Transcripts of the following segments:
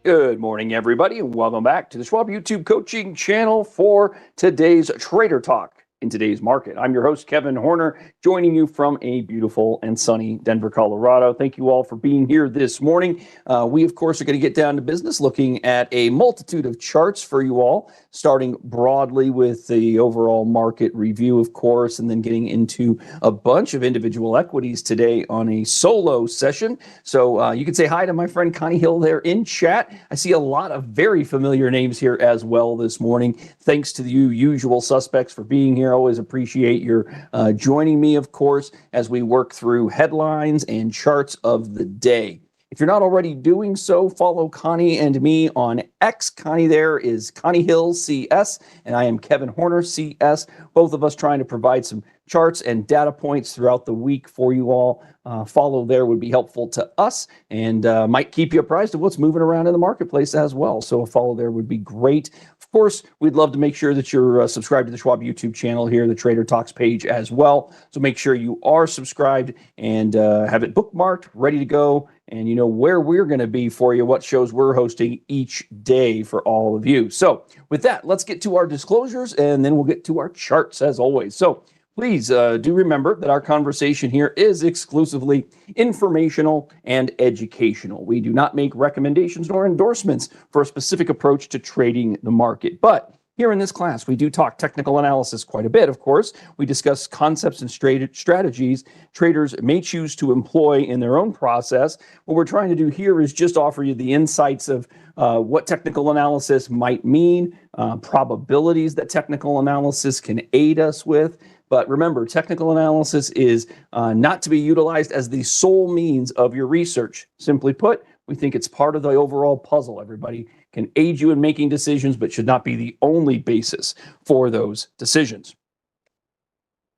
Good morning, everybody, and welcome back to the Schwab YouTube coaching channel for today's Trader Talk in today's market. I'm your host, Kevin Horner, joining you from a beautiful and sunny Denver, Colorado. Thank you all for being here this morning. We, of course, are going to get down to business looking at a multitude of charts for you all, starting broadly with the overall market review, of course, and then getting into a bunch of individual equities today on a solo session. So you can say hi to my friend Connie Hill there in chat. I see a lot of very familiar names here as well this morning. Thanks to you usual suspects for being here. Always appreciate your joining me, of course, as we work through headlines and charts of the day. If you're not already doing so, follow Connie and me on X. Connie there is Connie Hill CS, and I am Kevin Horner CS. Both of us trying to provide some charts and data points throughout the week for you all. Follow there would be helpful to us and might keep you apprised of what's moving around in the marketplace as well. So a follow there would be great. Of course, we'd love to make sure that you're subscribed to the Schwab YouTube channel here, the Trader Talks page as well. So make sure you are subscribed and have it bookmarked, ready to go. And you know where we're going to be for you, what shows we're hosting each day for all of you. So with that, let's get to our disclosures and then we'll get to our charts as always. So please do remember that our conversation here is exclusively informational and educational. We do not make recommendations nor endorsements for a specific approach to trading the market. But here in this class, we do talk technical analysis quite a bit, of course. We discuss concepts and strategies traders may choose to employ in their own process. What we're trying to do here is just offer you the insights of what technical analysis might mean, probabilities that technical analysis can aid us with. But remember, technical analysis is not to be utilized as the sole means of your research. Simply put, we think it's part of the overall puzzle. Everybody can aid you in making decisions, but should not be the only basis for those decisions.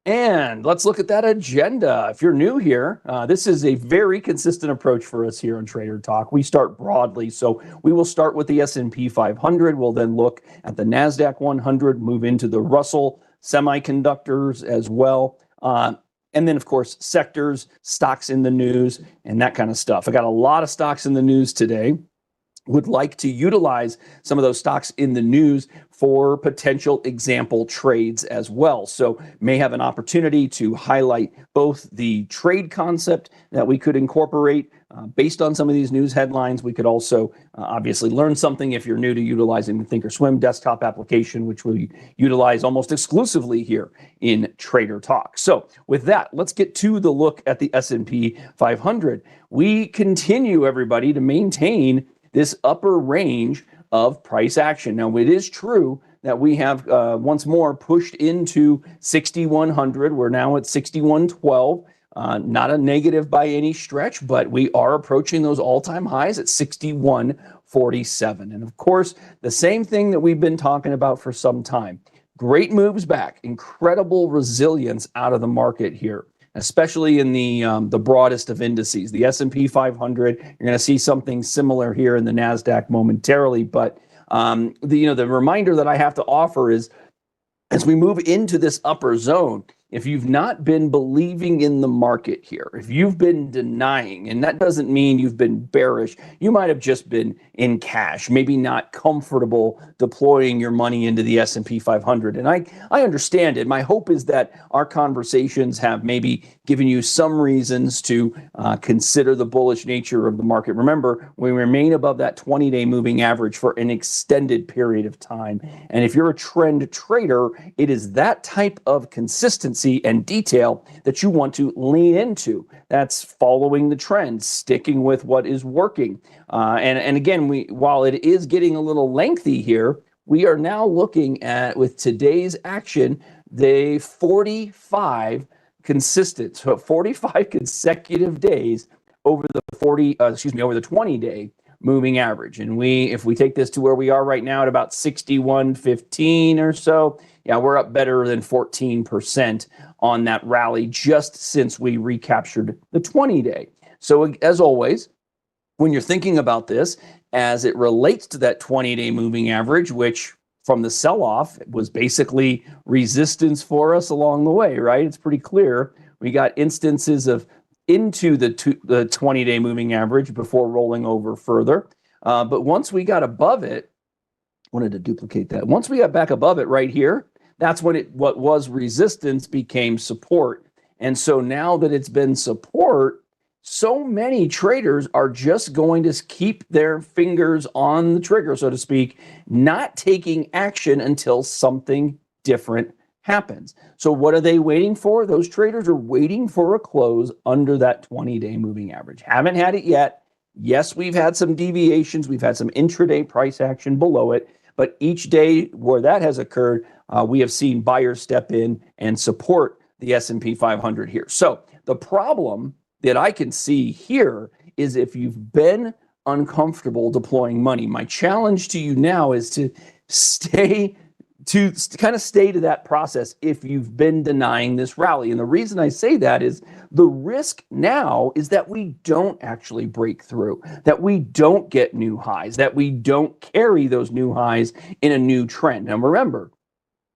And let's look at that agenda. If you're new here, this is a very consistent approach for us here on Trader Talk. We start broadly, so we will start with the S&P 500. We'll then look at the NASDAQ 100, move into the Russell semiconductors as well. And then, of course, sectors, stocks in the news, and that kind of stuff. I got a lot of stocks in the news today. Would like to utilize some of those stocks in the news for potential example trades as well. So may have an opportunity to highlight both the trade concept that we could incorporate based on some of these news headlines. We could also obviously learn something if you're new to utilizing the Thinkorswim desktop application, which we utilize almost exclusively here in Trader Talk. So with that, let's get to the look at the S&P 500. We continue, everybody, to maintain this upper range of price action. Now, it is true that we have once more pushed into 6,100. We're now at 6,112. Not a negative by any stretch, but we are approaching those all-time highs at 6,147. And of course, the same thing that we've been talking about for some time. Great moves back, incredible resilience out of the market here, especially in the broadest of indices, the S&P 500. You're going to see something similar here in the NASDAQ momentarily. But the reminder that I have to offer is, as we move into this upper zone, if you've not been believing in the market here, if you've been denying, and that doesn't mean you've been bearish, you might have just been in cash, maybe not comfortable deploying your money into the S&P 500. And I understand it. My hope is that our conversations have maybe given you some reasons to consider the bullish nature of the market. Remember, we remain above that 20-day moving average for an extended period of time. And if you're a trend trader, it is that type of consistency and detail that you want to lean into. That's following the trend, sticking with what is working. And again, while it is getting a little lengthy here, we are now looking at, with today's action, the 45 consecutive days over the 20-day moving average. And if we take this to where we are right now at about 61.15 or so, yeah, we're up better than 14% on that rally just since we recaptured the 20-day. So as always, when you're thinking about this as it relates to that 20-day moving average, which from the sell-off was basically resistance for us along the way, right? It's pretty clear. We got instances of into the 20-day moving average before rolling over further. But once we got above it, wanted to duplicate that. Once we got back above it right here, that's when what was resistance became support. And so now that it's been support, so many traders are just going to keep their fingers on the trigger, so to speak, not taking action until something different happens. So what are they waiting for? Those traders are waiting for a close under that 20-day moving average. Haven't had it yet. Yes, we've had some deviations. We've had some intraday price action below it. But each day where that has occurred, we have seen buyers step in and support the S&P 500 here. So the problem that I can see here is if you've been uncomfortable deploying money, my challenge to you now is to kind of stay to that process if you've been denying this rally. And the reason I say that is the risk now is that we don't actually break through, that we don't get new highs, that we don't carry those new highs in a new trend. Now remember,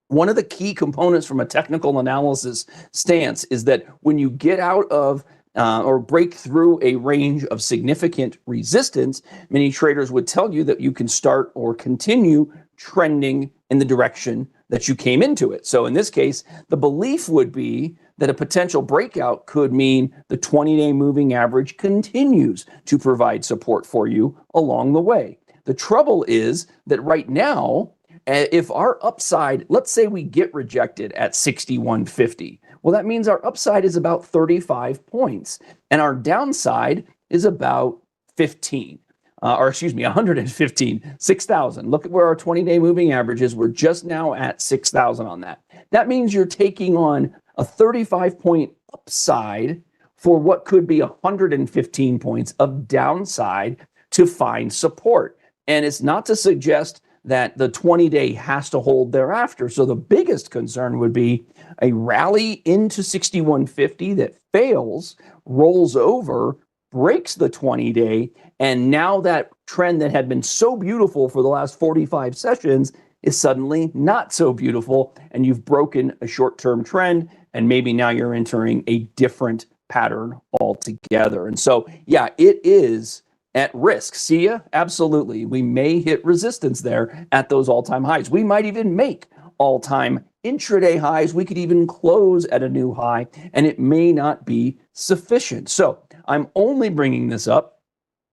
one of the key components from a technical analysis stance is that when you get out of or break through a range of significant resistance, many traders would tell you that you can start or continue trending in the direction that you came into it. So in this case, the belief would be that a potential breakout could mean the 20-day moving average continues to provide support for you along the way. The trouble is that right now, if our upside, let's say we get rejected at 61.50, well, that means our upside is about 35 points and our downside is about 115, 6,000. Look at where our 20-day moving average is. We're just now at 6,000 on that. That means you're taking on a 35-point upside for what could be 115 points of downside to find support. And it's not to suggest that the 20-day has to hold thereafter. So the biggest concern would be a rally into 61.50 that fails, rolls over, breaks the 20-day, and now that trend that had been so beautiful for the last 45 sessions is suddenly not so beautiful, and you've broken a short-term trend, and maybe now you're entering a different pattern altogether. And so, yeah, it is at risk. See ya? Absolutely. We may hit resistance there at those all-time highs. We might even make all-time intraday highs. We could even close at a new high, and it may not be sufficient. So I'm only bringing this up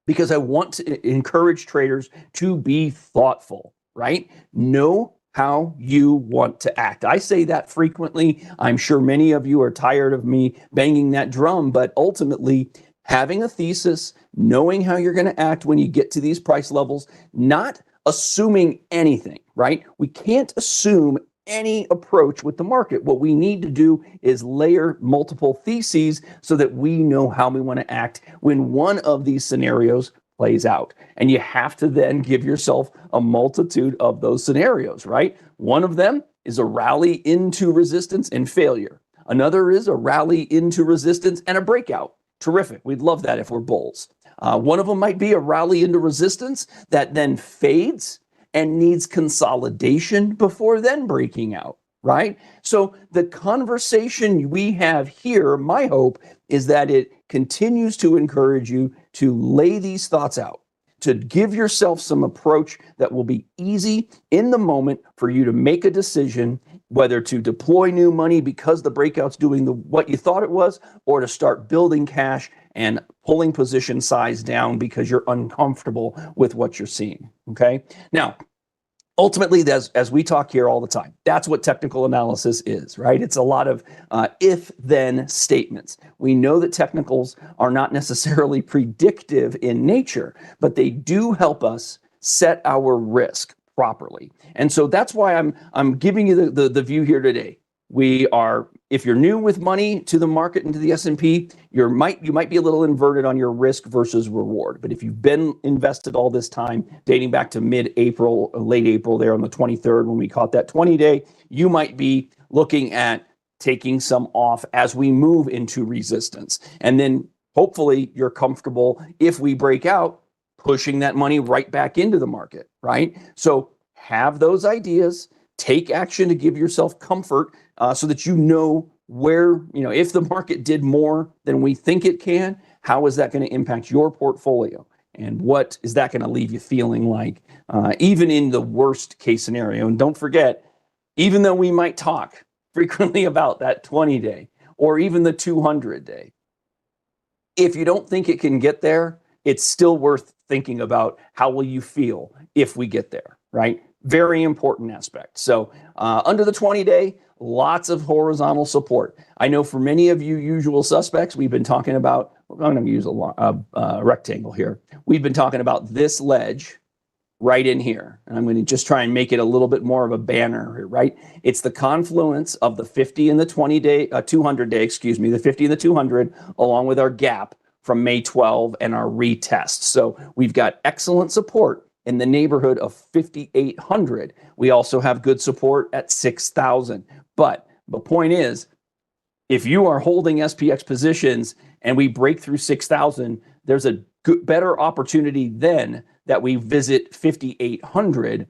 because I want to encourage traders to be thoughtful, right? Know how you want to act. I say that frequently. I'm sure many of you are tired of me banging that drum, but ultimately, having a thesis, knowing how you're going to act when you get to these price levels, not assuming anything, right? We can't assume any approach with the market. What we need to do is layer multiple theses so that we know how we want to act when one of these scenarios plays out. And you have to then give yourself a multitude of those scenarios, right? One of them is a rally into resistance and failure. Another is a rally into resistance and a breakout. Terrific. We'd love that if we're bulls. One of them might be a rally into resistance that then fades and needs consolidation before then breaking out, right? So the conversation we have here, my hope is that it continues to encourage you to lay these thoughts out, to give yourself some approach that will be easy in the moment for you to make a decision whether to deploy new money because the breakout's doing what you thought it was, or to start building cash and pulling position size down because you're uncomfortable with what you're seeing, okay? Now, ultimately, as we talk here all the time, that's what technical analysis is, right? It's a lot of if-then statements. We know that technicals are not necessarily predictive in nature, but they do help us set our risk properly. And so that's why I'm giving you the view here today. We are, if you're new with money to the market and to the S&P, you might be a little inverted on your risk versus reward. But if you've been invested all this time, dating back to mid-April, late April there on the 23rd when we caught that 20-day, you might be looking at taking some off as we move into resistance. And then hopefully you're comfortable if we break out, pushing that money right back into the market, right? So have those ideas, take action to give yourself comfort so that you know where, if the market did more than we think it can, how is that going to impact your portfolio? And what is that going to leave you feeling like, even in the worst case scenario? And don't forget, even though we might talk frequently about that 20-day or even the 200-day, if you don't think it can get there, it's still worth thinking about how will you feel if we get there, right? Very important aspect. So under the 20-day, lots of horizontal support. I know for many of you usual suspects, we've been talking about, I'm going to use a rectangle here. We've been talking about this ledge right in here. And I'm going to just try and make it a little bit more of a banner here, right? It's the confluence of the 50 and the 20-day, 200-day, excuse me, the 50 and the 200, along with our gap from May 12 and our retest. So we've got excellent support in the neighborhood of 5,800. We also have good support at 6,000. But the point is, if you are holding SPX positions and we break through 6,000, there's a better opportunity then that we visit 5,800.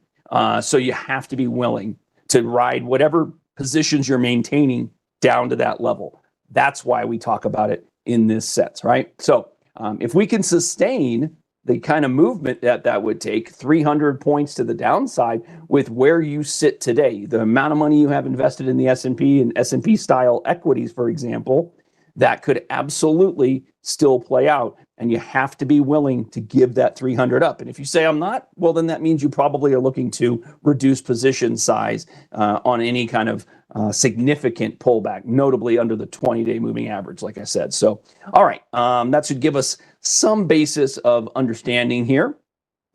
So you have to be willing to ride whatever positions you're maintaining down to that level. That's why we talk about it in this sets, right? So if we can sustain the kind of movement that would take 300 points to the downside with where you sit today, the amount of money you have invested in the S&P and S&P style equities, for example, that could absolutely still play out. And you have to be willing to give that 300 up. And if you say I'm not, well, then that means you probably are looking to reduce position size on any kind of significant pullback, notably under the 20-day moving average, like I said. So, all right, that should give us some basis of understanding here,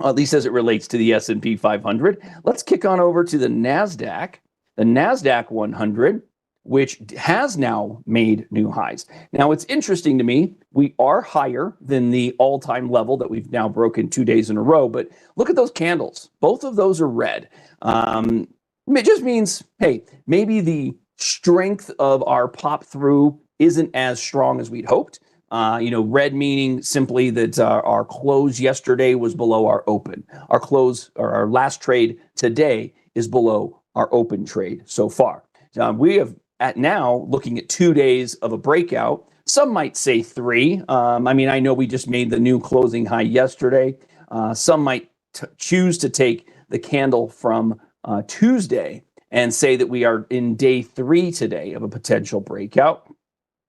at least as it relates to the S&P 500. Let's kick on over to the NASDAQ. The NASDAQ 100, which has now made new highs. Now, it's interesting to me, we are higher than the all-time level that we've now broken 2 days in a row, but look at those candles. Both of those are red. It just means, hey, maybe the strength of our pop through isn't as strong as we'd hoped. Red meaning simply that our close yesterday was below our open. Our close, or our last trade today, is below our open trade so far. We have now looking at 2 days of a breakout. Some might say 3. I know we just made the new closing high yesterday. Some might choose to take the candle from Tuesday and say that we are in day 3 today of a potential breakout.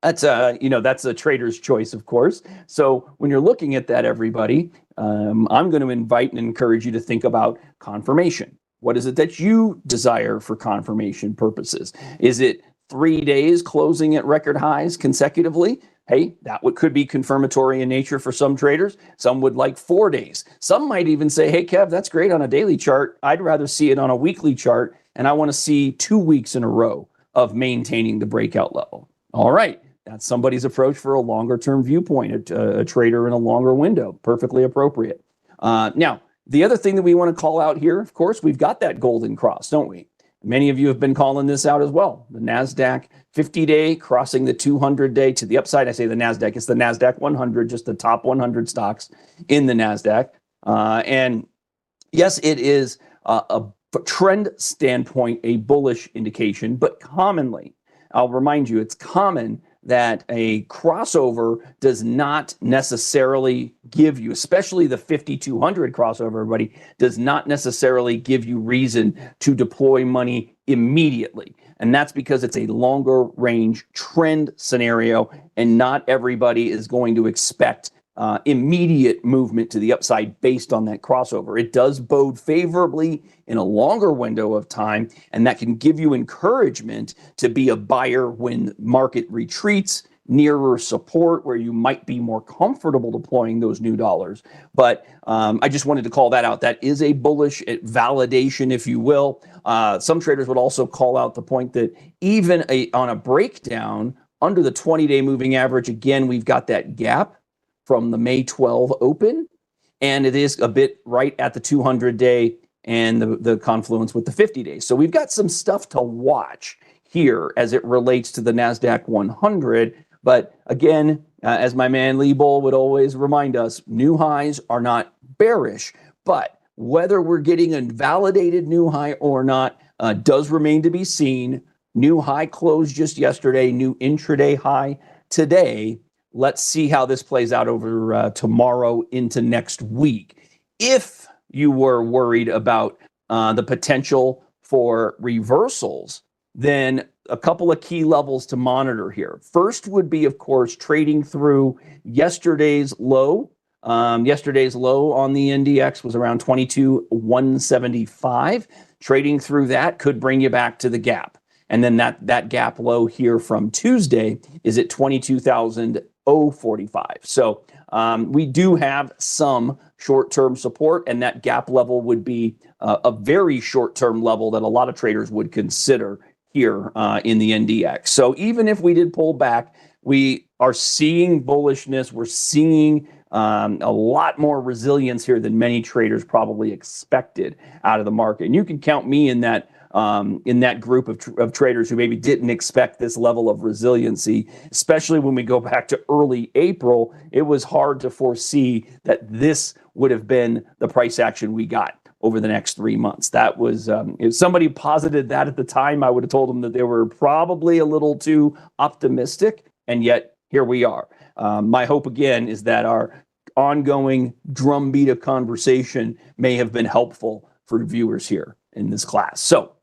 That's a trader's choice, of course. So when you're looking at that, everybody, I'm going to invite and encourage you to think about confirmation. What is it that you desire for confirmation purposes? Is it 3 days closing at record highs consecutively? Hey, that could be confirmatory in nature for some traders. Some would like 4 days. Some might even say, hey, Kev, that's great on a daily chart. I'd rather see it on a weekly chart, and I want to see 2 weeks in a row of maintaining the breakout level. All right, that's somebody's approach for a longer-term viewpoint, a trader in a longer window. Perfectly appropriate. Now, the other thing that we want to call out here, of course, we've got that golden cross, don't we? Many of you have been calling this out as well. The NASDAQ 50-day crossing the 200-day to the upside. I say the NASDAQ, it's the NASDAQ 100, just the top 100 stocks in the NASDAQ. And yes, it is a trend standpoint, a bullish indication, but commonly, I'll remind you, it's common that a crossover does not necessarily give you, especially the 5,200 crossover, everybody, does not necessarily give you reason to deploy money immediately. And that's because it's a longer range trend scenario, and not everybody is going to expect immediate movement to the upside based on that crossover. It does bode favorably in a longer window of time, and that can give you encouragement to be a buyer when market retreats nearer support where you might be more comfortable deploying those new dollars. But I just wanted to call that out. That is a bullish validation, if you will. Some traders would also call out the point that even on a breakdown under the 20-day moving average, again, we've got that gap from the May 12 open, and it is a bit right at the 200-day and the confluence with the 50 days. So we've got some stuff to watch here as it relates to the NASDAQ 100. But again, as my man Lee Bull would always remind us, new highs are not bearish, but whether we're getting a validated new high or not does remain to be seen. New high closed just yesterday, new intraday high today. let's see how this plays out over tomorrow into next week. If you were worried about the potential for reversals, then a couple of key levels to monitor here. First would be, of course, trading through yesterday's low. Yesterday's low on the NDX was around 22,175. Trading through that could bring you back to the gap. And then that gap low here from Tuesday is at 22,045. So we do have some short-term support, and that gap level would be a very short-term level that a lot of traders would consider here in the NDX. So even if we did pull back, we are seeing bullishness. We're seeing a lot more resilience here than many traders probably expected out of the market. And you can count me in that group of traders who maybe didn't expect this level of resiliency, especially when we go back to early April. It was hard to foresee that this would have been the price action we got over the next 3 months. That was, if somebody posited that at the time, I would have told them that they were probably a little too optimistic, and yet here we are. My hope again is that our ongoing drumbeat of conversation may have been helpful for viewers here in this class. So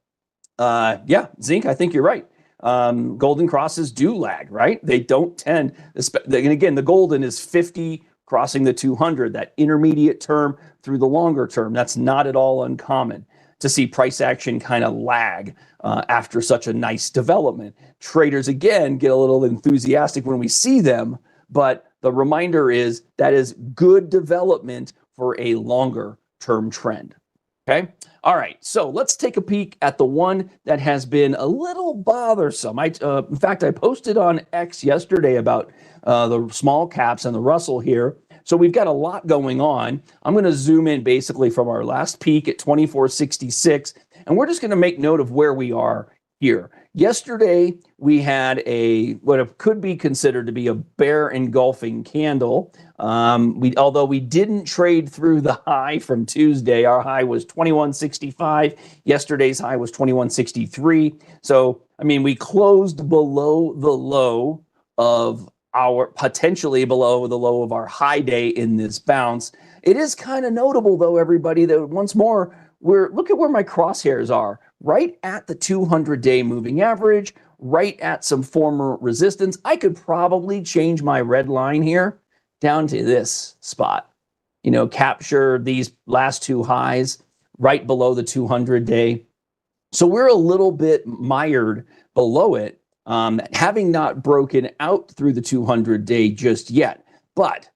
yeah, Zinc, I think you're right. Golden crosses do lag, right? They don't tend, and again, the golden is 50 crossing the 200, that intermediate term through the longer term. That's not at all uncommon to see price action kind of lag after such a nice development. Traders, again, get a little enthusiastic when we see them, but the reminder is that is good development for a longer term trend. Okay. All right. So let's take a peek at the one that has been a little bothersome. In fact, I posted on X yesterday about the small caps and the Russell here. So we've got a lot going on. I'm going to zoom in basically from our last peak at 2466, and we're just going to make note of where we are here. Yesterday, we had what could be considered to be a bear engulfing candle. Although we didn't trade through the high from Tuesday, our high was 2165. Yesterday's high was 2163. So, I mean, we closed below the low of potentially below the low of our high day in this bounce. It is kind of notable, though, everybody, that once more, look at where my crosshairs are. Right at the 200-day moving average, right at some former resistance. I could probably change my red line here down to this spot. You know, capture these last two highs right below the 200-day. So we're a little bit mired below it, having not broken out through the 200-day just yet. But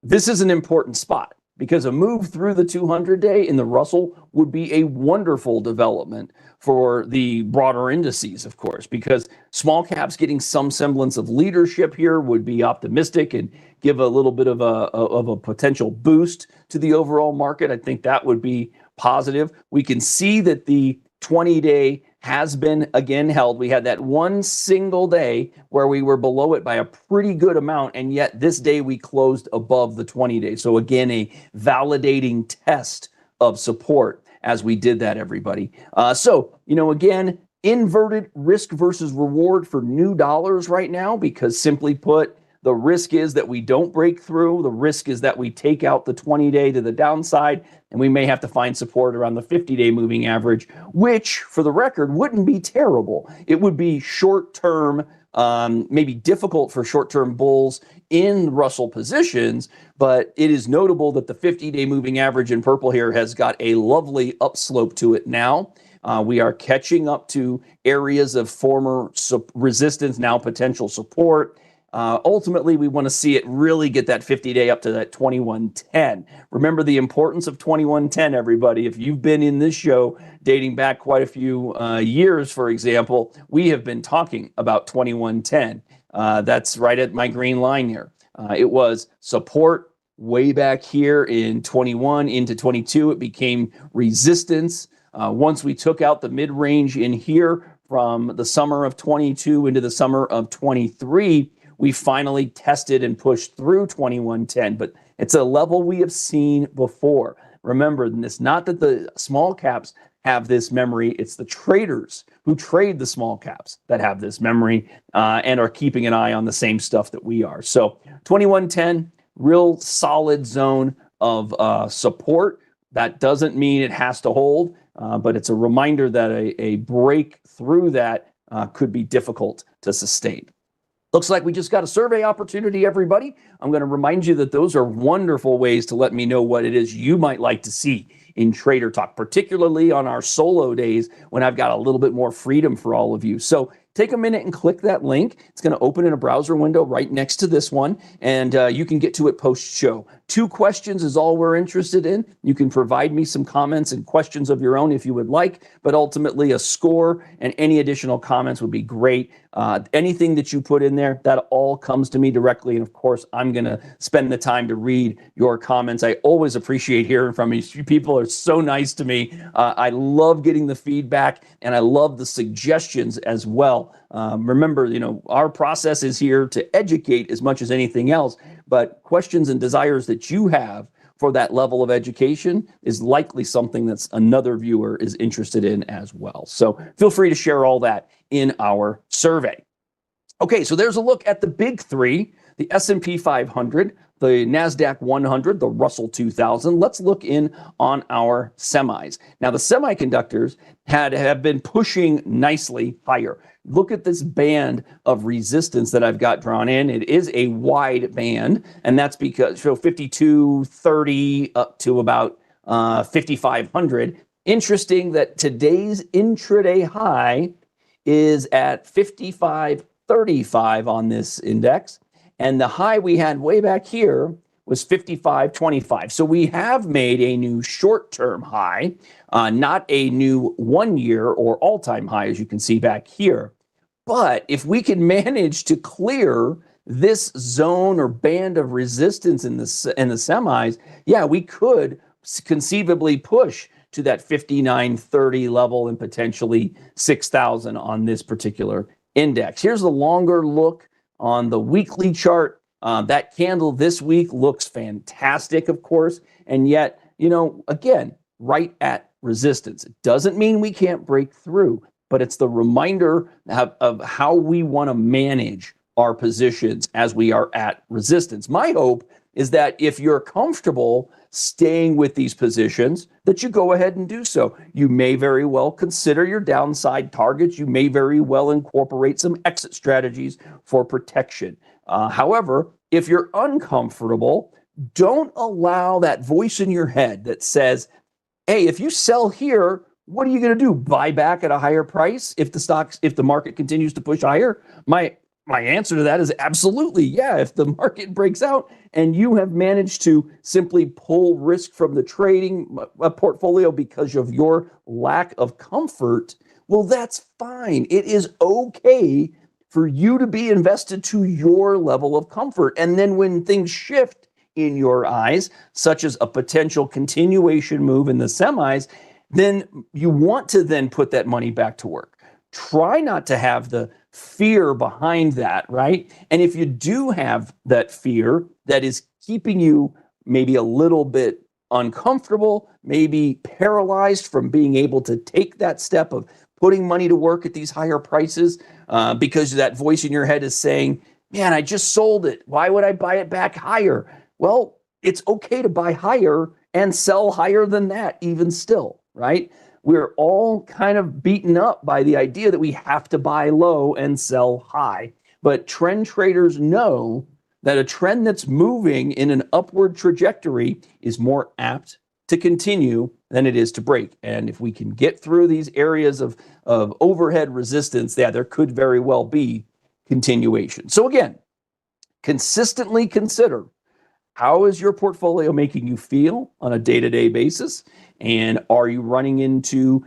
this is an important spot, because a move through the 200-day in the Russell would be a wonderful development for the broader indices, of course, because small caps getting some semblance of leadership here would be optimistic and give a little bit of a potential boost to the overall market. I think that would be positive. We can see that the 20-day has been again held. We had that one single day where we were below it by a pretty good amount, and yet this day we closed above the 20-day. So again, a validating test of support as we did that, everybody. So, you know, again, inverted risk versus reward for new dollars right now, because simply put, the risk is that we don't break through. The risk is that we take out the 20-day to the downside, and we may have to find support around the 50-day moving average, which, for the record, wouldn't be terrible. It would be short-term, maybe difficult for short-term bulls in Russell positions, but it is notable that the 50-day moving average in purple here has got a lovely upslope to it now. We are catching up to areas of former resistance, now potential support. Ultimately, we want to see it really get that 50-day up to that 2110. Remember the importance of 2110, everybody. If you've been in this show dating back quite a few years, for example, we have been talking about 2110. That's right at my green line here. It was support way back here in 21 into 22. It became resistance. Once we took out the mid-range in here from the summer of 22 into the summer of 23, we finally tested and pushed through 2110, but it's a level we have seen before. remember this, not that the small caps have this memory, it's the traders who trade the small caps that have this memory and are keeping an eye on the same stuff that we are. So 2110, real solid zone of support. That doesn't mean it has to hold, but it's a reminder that a break through that could be difficult to sustain. Looks like we just got a survey opportunity, everybody. I'm going to remind you that those are wonderful ways to let me know what it is you might like to see in Trader Talk, particularly on our solo days when I've got a little bit more freedom for all of you. So take a minute and click that link. It's going to open in a browser window right next to this one, and you can get to it post-show. 2 questions is all we're interested in. You can provide me some comments and questions of your own if you would like, but ultimately a score and any additional comments would be great. Anything that you put in there, that all comes to me directly, and of course, I'm going to spend the time to read your comments. I always appreciate hearing from you. You people are so nice to me. I love getting the feedback, and I love the suggestions as well. Remember, our process is here to educate as much as anything else, but questions and desires that you have for that level of education is likely something that's another viewer is interested in as well. So feel free to share all that in our survey. Okay, so there's a look at the big 3, the S&P 500, the NASDAQ 100, the Russell 2000. Let's look in on our semis. Now, the semiconductors have been pushing nicely higher. Look at this band of resistance that I've got drawn in. It is a wide band, and that's because 5230 up to about 5500. Interesting that today's intraday high is at 5535 on this index, and the high we had way back here was 5525. So we have made a new short-term high, not a new 1-year or all-time high, as you can see back here. But if we can manage to clear this zone or band of resistance in the semis, yeah, we could conceivably push to that 5930 level and potentially 6,000 on this particular index. Here's the longer look on the weekly chart. That candle this week looks fantastic, of course, and yet, again, right at resistance. It doesn't mean we can't break through, but it's the reminder of how we want to manage our positions as we are at resistance. My hope is that if you're comfortable staying with these positions, that you go ahead and do so. You may very well consider your downside targets. You may very well incorporate some exit strategies for protection. However, if you're uncomfortable, don't allow that voice in your head that says, hey, if you sell here, what are you going to do? Buy back at a higher price if the market continues to push higher? My answer to that is absolutely, yeah. If the market breaks out and you have managed to simply pull risk from the trading portfolio because of your lack of comfort, well, that's fine. It is okay for you to be invested to your level of comfort. And then when things shift in your eyes, such as a potential continuation move in the semis, then you want to then put that money back to work. Try not to have the fear behind that, right? And if you do have that fear that is keeping you maybe a little bit uncomfortable, maybe paralyzed from being able to take that step of putting money to work at these higher prices, because that voice in your head is saying, man, I just sold it. Why would I buy it back higher? Well, it's okay to buy higher and sell higher than that even still, right? We're all kind of beaten up by the idea that we have to buy low and sell high. But trend traders know that a trend that's moving in an upward trajectory is more apt to continue than it is to break. And if we can get through these areas of overhead resistance, there could very well be continuation. So again, consistently consider, how is your portfolio making you feel on a day-to-day basis? And are you running into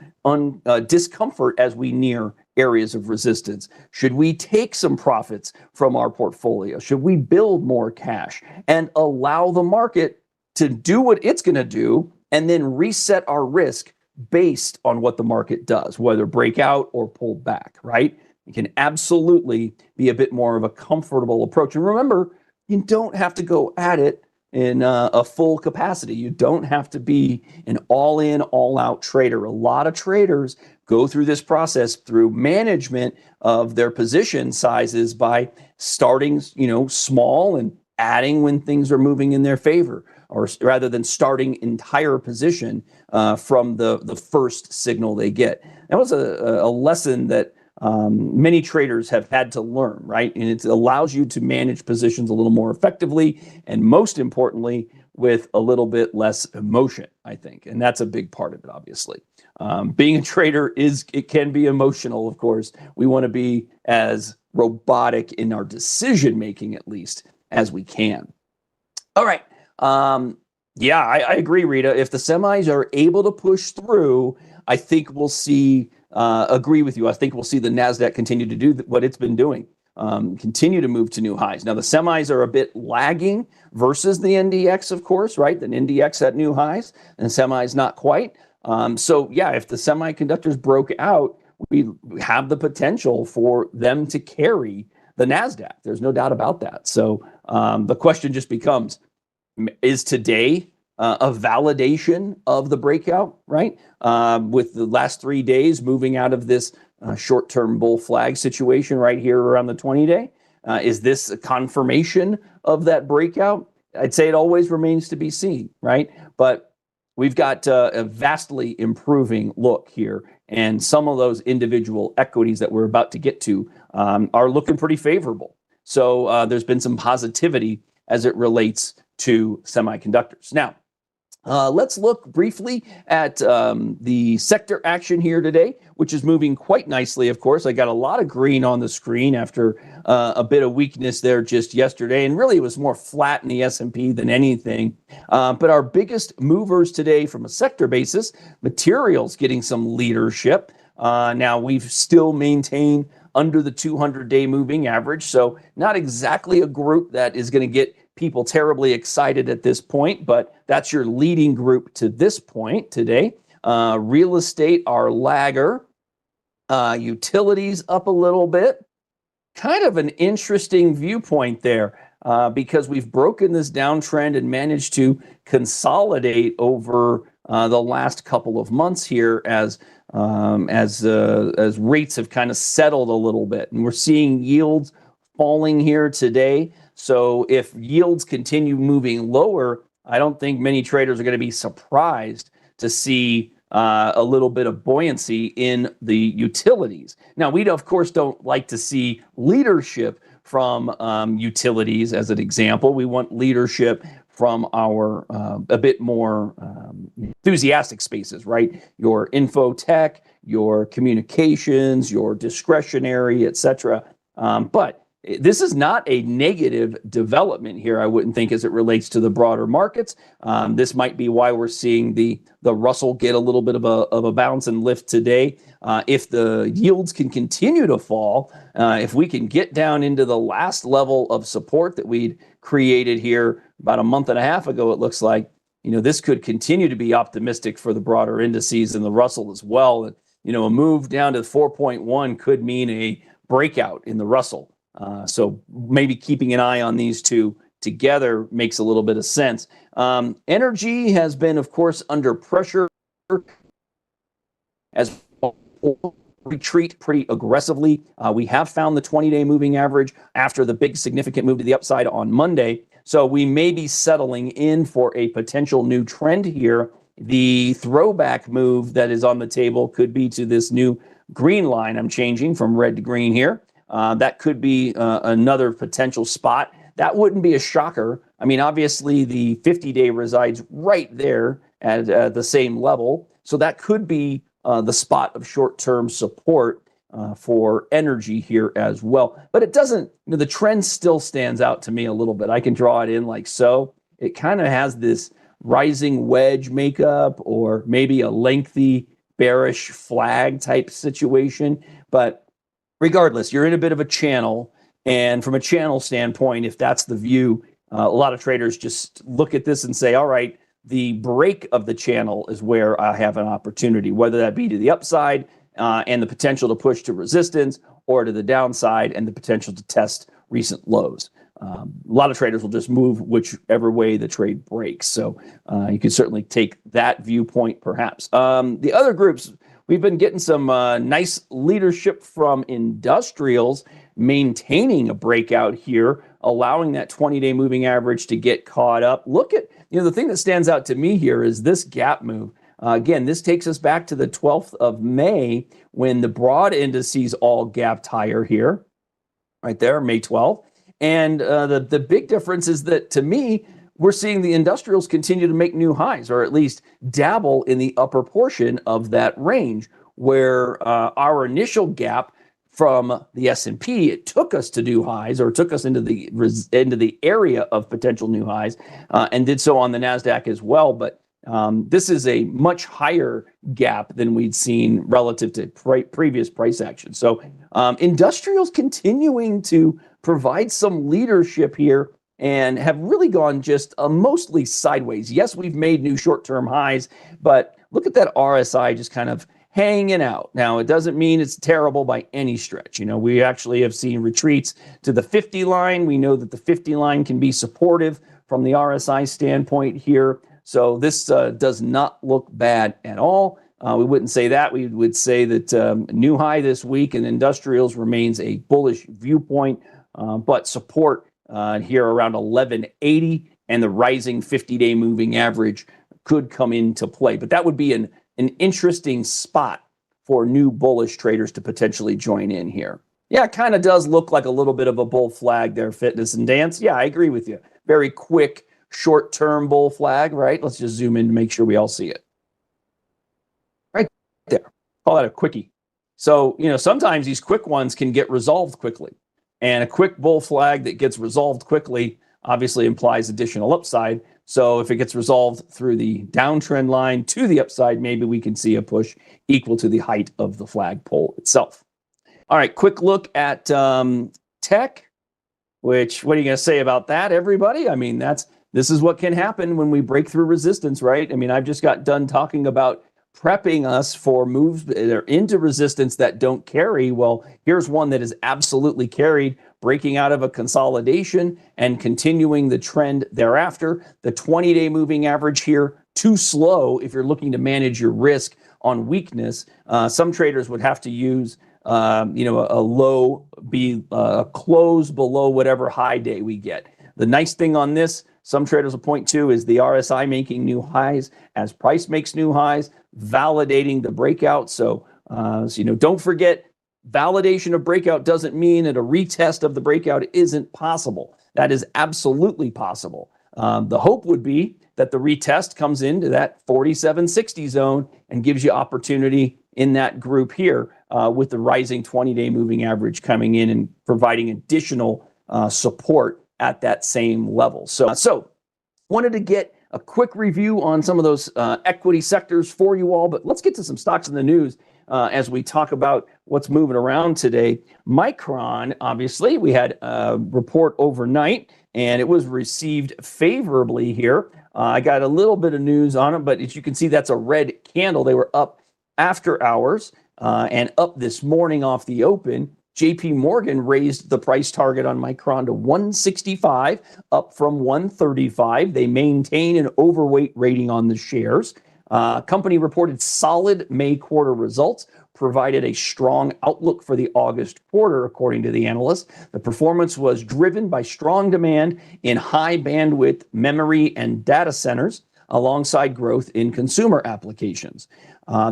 discomfort as we near areas of resistance? Should we take some profits from our portfolio? Should we build more cash and allow the market to do what it's going to do and then reset our risk based on what the market does, whether breakout or pull back, right? It can absolutely be a bit more of a comfortable approach. And remember, you don't have to go at it in a full capacity. You don't have to be an all-in, all-out trader. A lot of traders go through this process through management of their position sizes by starting, small and adding when things are moving in their favor, or rather than starting entire position from the first signal they get. That was a lesson that many traders have had to learn, right? And it allows you to manage positions a little more effectively, and most importantly, with a little bit less emotion, I think. And that's a big part of it, obviously. Being a trader it can be emotional, of course. We want to be as robotic in our decision making, at least, as we can. All right. Yeah, I agree, Rita. If the semis are able to push through, I think we'll see, agree with you. I think we'll see the NASDAQ continue to do what it's been doing, continue to move to new highs. Now, the semis are a bit lagging versus the NDX, of course, right? The NDX at new highs and semis not quite. So, yeah, if the semiconductors broke out, we have the potential for them to carry the NASDAQ. There's no doubt about that. So the question just becomes, is today a validation of the breakout, right? With the last 3 days moving out of this short-term bull flag situation right here around the 20-day. Is this a confirmation of that breakout? I'd say it always remains to be seen, right? But we've got a vastly improving look here, and some of those individual equities that we're about to get to are looking pretty favorable. So there's been some positivity as it relates to semiconductors. Now, let's look briefly at the sector action here today, which is moving quite nicely, of course. I got a lot of green on the screen after a bit of weakness there just yesterday, and really it was more flat in the S&P than anything. But our biggest movers today from a sector basis, materials getting some leadership. Now, we've still maintained under the 200-day moving average, so not exactly a group that is going to get people terribly excited at this point, but that's your leading group to this point today. Real estate, our lagger. Utilities up a little bit. Kind of an interesting viewpoint there because we've broken this downtrend and managed to consolidate over the last couple of months here as rates have kind of settled a little bit, and we're seeing yields falling here today. So if yields continue moving lower, I don't think many traders are going to be surprised to see a little bit of buoyancy in the utilities. Now, we, of course, don't like to see leadership from utilities as an example. We want leadership from our a bit more enthusiastic spaces, right? Your info tech, your communications, your discretionary, etc. But this is not a negative development here, I wouldn't think, as it relates to the broader markets. This might be why we're seeing the Russell get a little bit of a bounce and lift today. If the yields can continue to fall, if we can get down into the last level of support that we'd created here about a month and a half ago, it looks like, this could continue to be optimistic for the broader indices and the Russell as well. And, a move down to 4.1 could mean a breakout in the Russell. So maybe keeping an eye on these two together makes a little bit of sense. Energy has been, of course, under pressure as retreat pretty aggressively. We have found the 20-day moving average after the big significant move to the upside on Monday. So we may be settling in for a potential new trend here. The throwback move that is on the table could be to this new green line I'm changing from red to green here. That could be another potential spot. That wouldn't be a shocker. I mean, obviously, the 50-day resides right there at the same level. So that could be the spot of short-term support for energy here as well. But it doesn't, the trend still stands out to me a little bit. I can draw it in like so. It kind of has this rising wedge makeup or maybe a lengthy bearish flag type situation. But regardless, you're in a bit of a channel, and from a channel standpoint, if that's the view, a lot of traders just look at this and say, all right, the break of the channel is where I have an opportunity, whether that be to the upside and the potential to push to resistance, or to the downside and the potential to test recent lows. a lot of traders will just move whichever way the trade breaks. So you can certainly take that viewpoint, perhaps. The other groups, we've been getting some nice leadership from industrials, maintaining a breakout here, allowing that 20-day moving average to get caught up. Look at, the thing that stands out to me here is this gap move. Again, this takes us back to the 12th of May when the broad indices all gapped higher here, right there, May 12th. And the big difference is that, to me, we're seeing the industrials continue to make new highs, or at least dabble in the upper portion of that range, where our initial gap from the S&P, it took us to new highs, or took us into the area of potential new highs, and did so on the NASDAQ as well. But this is a much higher gap than we'd seen relative to previous price action. So industrials continuing to provide some leadership here and have really gone just mostly sideways. Yes, we've made new short-term highs, but look at that RSI just kind of hanging out. Now, it doesn't mean it's terrible by any stretch. We actually have seen retreats to the 50 line. We know that the 50 line can be supportive from the RSI standpoint here. So this does not look bad at all. We wouldn't say that. We would say that new high this week in industrials remains a bullish viewpoint, but support here around 1180 and the rising 50-day moving average could come into play. But that would be an interesting spot for new bullish traders to potentially join in here. Yeah, it kind of does look like a little bit of a bull flag there, Fitness and Dance. Yeah, I agree with you. Very quick, short-term bull flag, right? Let's just zoom in to make sure we all see it. Right there. Call that a quickie. So, sometimes these quick ones can get resolved quickly. And a quick bull flag that gets resolved quickly obviously implies additional upside. So if it gets resolved through the downtrend line to the upside, maybe we can see a push equal to the height of the flagpole itself. All right, quick look at tech, which, what are you going to say about that, everybody? I mean, this is what can happen when we break through resistance, right? I mean, I've just got done talking about prepping us for moves that are into resistance that don't carry. Well, here's one that is absolutely carried, breaking out of a consolidation and continuing the trend thereafter. The 20-day moving average here, too slow if you're looking to manage your risk on weakness. Some traders would have to use a low, a close below whatever high day we get. The nice thing on this, some traders will point to, is the RSI making new highs as price makes new highs, validating the breakout. So, don't forget, validation of breakout doesn't mean that a retest of the breakout isn't possible. That is absolutely possible. The hope would be that the retest comes into that 4760 zone and gives you opportunity in that group here with the rising 20-day moving average coming in and providing additional support at that same level. So wanted to get a quick review on some of those equity sectors for you all, but let's get to some stocks in the news as we talk about what's moving around today. Micron, obviously, we had a report overnight, and it was received favorably here. I got a little bit of news on it, but as you can see, that's a red candle. They were up after hours and up this morning off the open. JP Morgan raised the price target on Micron to 165, up from 135. They maintain an overweight rating on the shares. Company reported solid May quarter results, provided a strong outlook for the August quarter, according to the analysts. The performance was driven by strong demand in high bandwidth memory and data centers, alongside growth in consumer applications.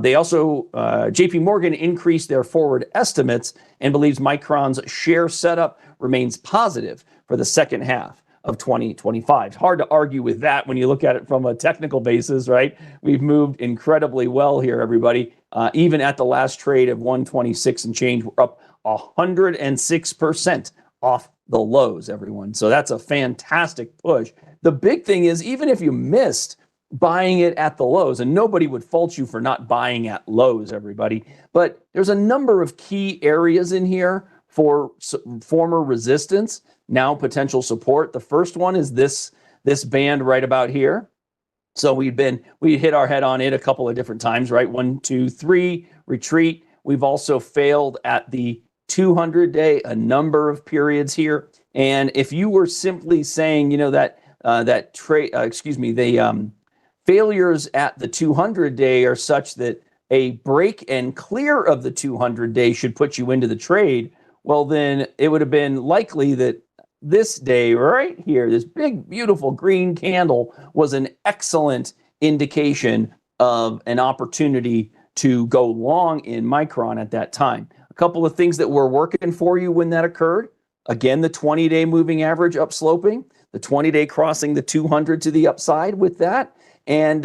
They also, JP Morgan increased their forward estimates and believes Micron's share setup remains positive for the second half of 2025. Hard to argue with that when you look at it from a technical basis, right? We've moved incredibly well here, everybody. Even at the last trade of 126 and change, we're up 106% off the lows, everyone. So that's a fantastic push. The big thing is, even if you missed buying it at the lows, and nobody would fault you for not buying at lows, everybody, but there's a number of key areas in here for former resistance, now potential support. The first one is this band right about here. So we hit our head on it a couple of different times, right? 1, 2, 3, retreat. We've also failed at the 200-day a number of periods here. And if you were simply saying, that the failures at the 200-day are such that a break and clear of the 200-day should put you into the trade, well, then it would have been likely that this day right here, this big, beautiful green candle, was an excellent indication of an opportunity to go long in Micron at that time. A couple of things that were working for you when that occurred. Again, the 20-day moving average upsloping, the 20-day crossing the 200 to the upside with that, and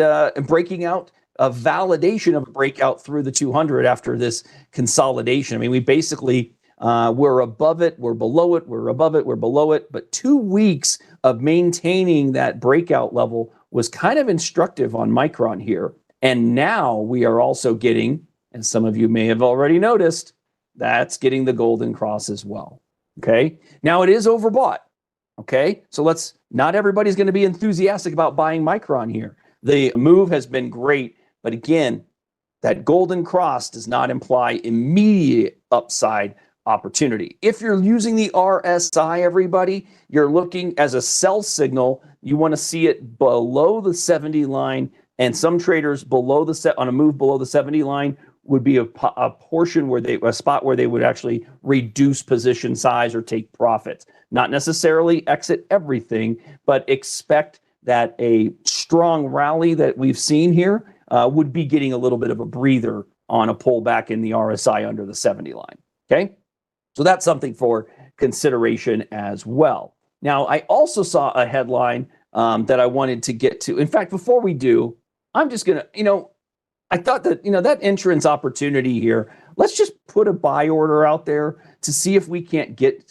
breaking out a validation of a breakout through the 200 after this consolidation. I mean, we basically we're above it, we're below it, we're above it, we're below it. But 2 weeks of maintaining that breakout level was kind of instructive on Micron here. And now we are also getting, and some of you may have already noticed, that's getting the golden cross as well. Okay. Now it is overbought. Okay. So not everybody's going to be enthusiastic about buying Micron here. The move has been great. But again, that golden cross does not imply immediate upside opportunity. If you're using the RSI, everybody, you're looking as a sell signal. You want to see it below the 70 line, and some traders on a move below the 70 line would be a portion where a spot where they would actually reduce position size or take profits. Not necessarily exit everything, but expect that a strong rally that we've seen here would be getting a little bit of a breather on a pullback in the RSI under the 70 line. Okay. So that's something for consideration as well. Now, I also saw a headline that I wanted to get to. In fact, before we do, I'm just going to, I thought that, that entrance opportunity here, let's just put a buy order out there to see if we can't get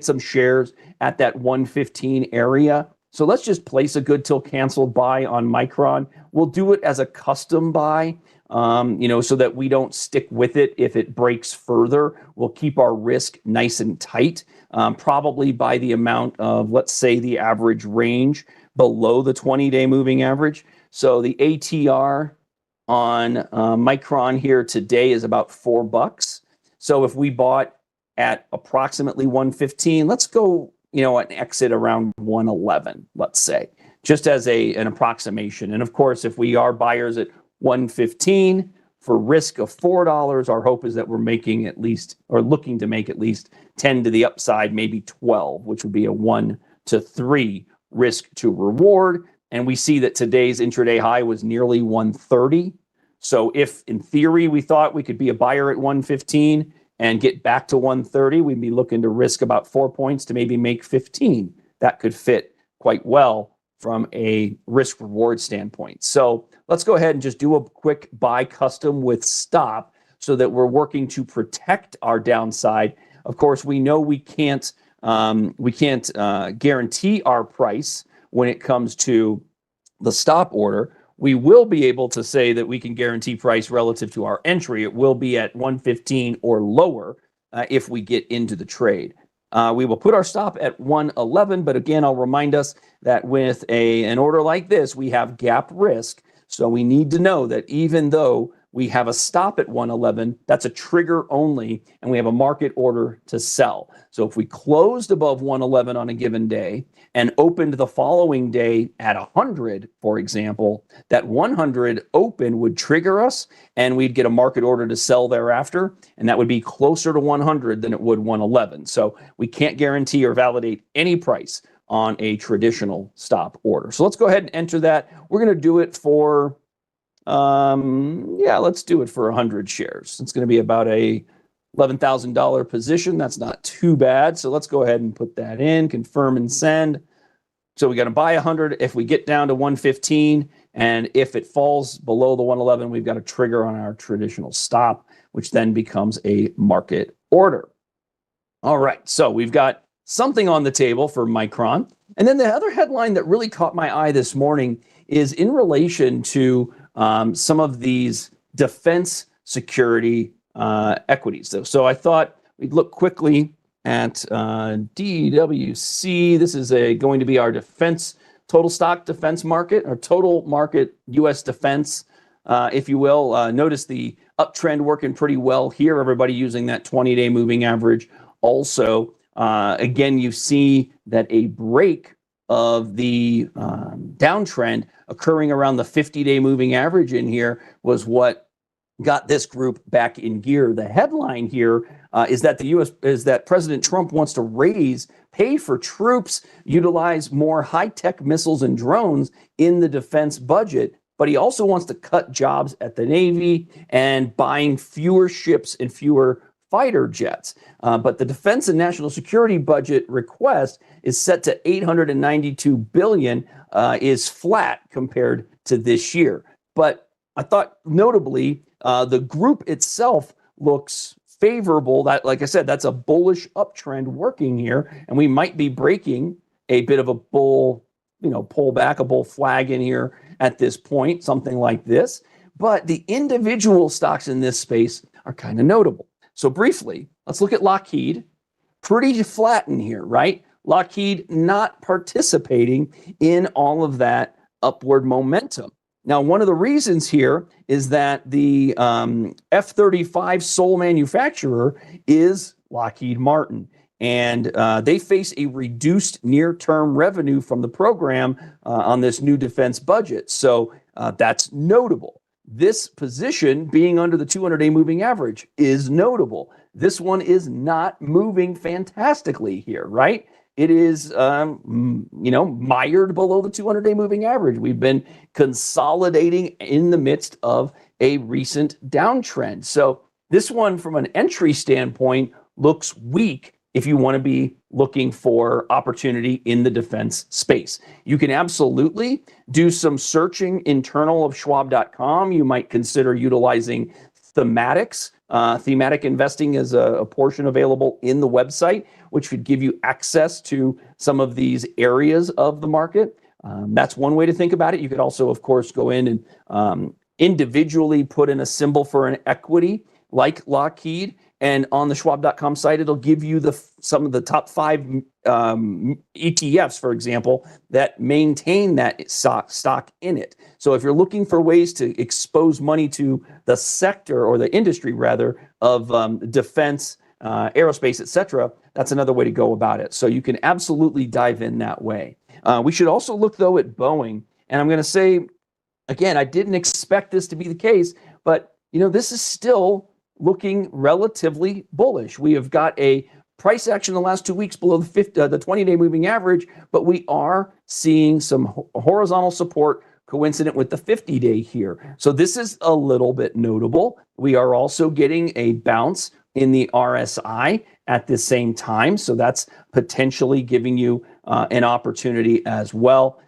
some shares at that 115 area. So let's just place a good till canceled buy on Micron. We'll do it as a custom buy, so that we don't stick with it if it breaks further. We'll keep our risk nice and tight, probably by the amount of, let's say, the average range below the 20-day moving average. So the ATR on Micron here today is about $4. So if we bought at approximately 115, let's go, an exit around 111, let's say, just as an approximation. And of course, if we are buyers at 115 for risk of $4, our hope is that we're making at least, or looking to make at least 10 to the upside, maybe 12, which would be a 1 to 3 risk to reward. And we see that today's intraday high was nearly 130. So if in theory we thought we could be a buyer at 115 and get back to 130, we'd be looking to risk about 4 points to maybe make 15. That could fit quite well from a risk reward standpoint. So let's go ahead and just do a quick buy custom with stop so that we're working to protect our downside. Of course, we know we can't guarantee our price when it comes to the stop order. We will be able to say that we can guarantee price relative to our entry. It will be at 115 or lower if we get into the trade. We will put our stop at 111, but again, I'll remind us that with an order like this, we have gap risk. So we need to know that even though we have a stop at 111, that's a trigger only, and we have a market order to sell. So if we closed above 111 on a given day and opened the following day at 100, for example, that 100 open would trigger us, and we'd get a market order to sell thereafter, and that would be closer to 100 than it would 111. So we can't guarantee or validate any price on a traditional stop order. So let's go ahead and enter that. We're going to do it for let's do it for 100 shares. It's going to be about a $11,000 position. That's not too bad. So let's go ahead and put that in, confirm and send. So we got to buy 100. If we get down to 115, and if it falls below the 111, we've got a trigger on our traditional stop, which then becomes a market order. All right. So we've got something on the table for Micron. And then the other headline that really caught my eye this morning is in relation to some of these defense security equities. So I thought we'd look quickly at DWC. This is going to be our defense, total stock defense market, or total market U.S. defense, if you will. Notice the uptrend working pretty well here. Everybody using that 20-day moving average also Again, you see that a break of the downtrend occurring around the 50-day moving average in here was what got this group back in gear. The headline here is that President Trump wants to pay for troops, utilize more high-tech missiles and drones in the defense budget, but he also wants to cut jobs at the Navy and buying fewer ships and fewer fighter jets. But the defense and national security budget request is set to $892 billion, is flat compared to this year. But I thought notably, the group itself looks favorable. That, like I said, that's a bullish uptrend working here, and we might be breaking a bit of a bull, pullback, a bull flag in here at this point, something like this. But the individual stocks in this space are kind of notable. So briefly, let's look at Lockheed. Pretty flat in here, right? Lockheed not participating in all of that upward momentum. Now, one of the reasons here is that the F-35 sole manufacturer is Lockheed Martin, and they face a reduced near-term revenue from the program on this new defense budget. So that's notable. This position being under the 200-day moving average is notable. This one is not moving fantastically here, right? It is, mired below the 200-day moving average. We've been consolidating in the midst of a recent downtrend. So this one, from an entry standpoint, looks weak if you want to be looking for opportunity in the defense space. You can absolutely do some searching internal of Schwab.com. You might consider utilizing thematics. Thematic investing is a portion available in the website, which would give you access to some of these areas of the market. That's one way to think about it. You could also, of course, go in and individually put in a symbol for an equity like Lockheed. And on the Schwab.com site, it'll give you some of the top 5 ETFs, for example, that maintain that stock in it. So if you're looking for ways to expose money to the sector, or the industry rather, of defense, aerospace, etc., that's another way to go about it. So you can absolutely dive in that way. We should also look, though, at Boeing. And I'm going to say, again, I didn't expect this to be the case, but this is still looking relatively bullish. We have got a price action in the last 2 weeks below the 20-day moving average, but we are seeing some horizontal support coincident with the 50-day here. So this is a little bit notable. We are also getting a bounce in the RSI at the same time. So that's potentially giving you an opportunity as well.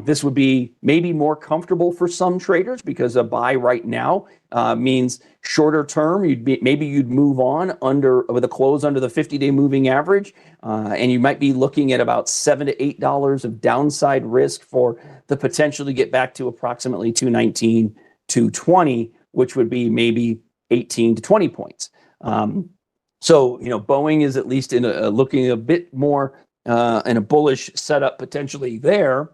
This would be maybe more comfortable for some traders because a buy right now means shorter term. Maybe you'd move on with a close under the 50-day moving average, and you might be looking at about $7 to $8 of downside risk for the potential to get back to approximately 219, 220, which would be maybe 18 to 20 points. So Boeing is at least looking a bit more in a bullish setup potentially there,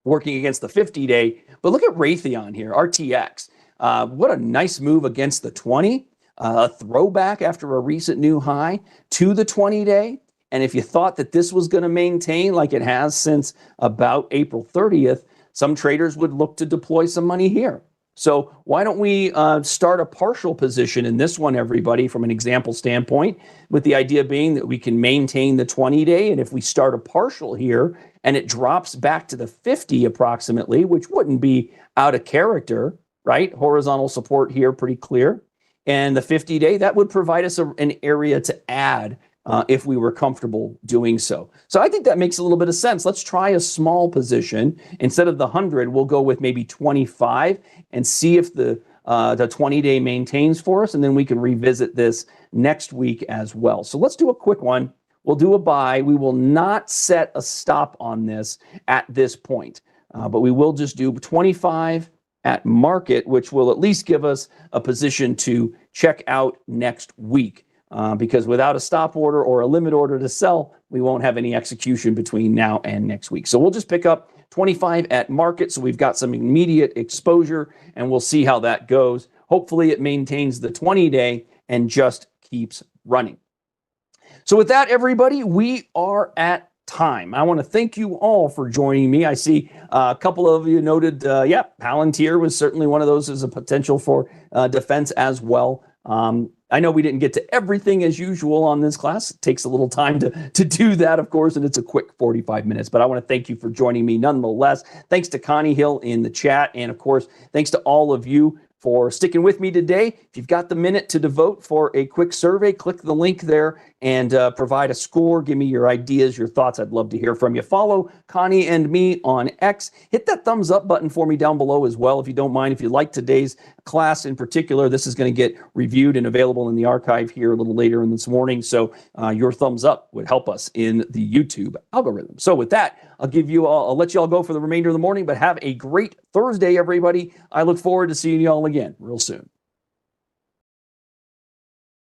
working against the 50-day. But look at Raytheon here, RTX. What a nice move against the 20. A throwback after a recent new high to the 20-day. And if you thought that this was going to maintain like it has since about April 30th, some traders would look to deploy some money here. So why don't we start a partial position in this one, everybody, from an example standpoint, with the idea being that we can maintain the 20-day. And if we start a partial here and it drops back to the 50 approximately, which wouldn't be out of character, right? Horizontal support here, pretty clear. And the 50-day, that would provide us an area to add if we were comfortable doing so. So I think that makes a little bit of sense. Let's try a small position. Instead of the 100, we'll go with maybe 25 and see if the 20-day maintains for us, and then we can revisit this next week as well. So let's do a quick one. We'll do a buy. We will not set a stop on this at this point, but we will just do 25 at market, which will at least give us a position to check out next week. Because without a stop order or a limit order to sell, we won't have any execution between now and next week. So we'll just pick up 25 at market. So we've got some immediate exposure, and we'll see how that goes. Hopefully it maintains the 20-day and just keeps running. So with that, everybody, we are at time. I want to thank you all for joining me. I see a couple of you noted, Palantir was certainly one of those as a potential for defense as well. I know we didn't get to everything as usual on this class. It takes a little time to do that, of course, and it's a quick 45 minutes. But I want to thank you for joining me nonetheless. Thanks to Connie Hill in the chat. And, of course, thanks to all of you for sticking with me today. If you've got the minute to devote for a quick survey, click the link there and provide a score. Give me your ideas, your thoughts. I'd love to hear from you. Follow Connie and me on X. Hit that thumbs up button for me down below as well, if you don't mind. If you like today's class in particular, this is going to get reviewed and available in the archive here a little later in this morning. So your thumbs up would help us in the YouTube algorithm. So with that, I'll let you all go for the remainder of the morning, but have a great Thursday, everybody. I look forward to seeing you all again real soon.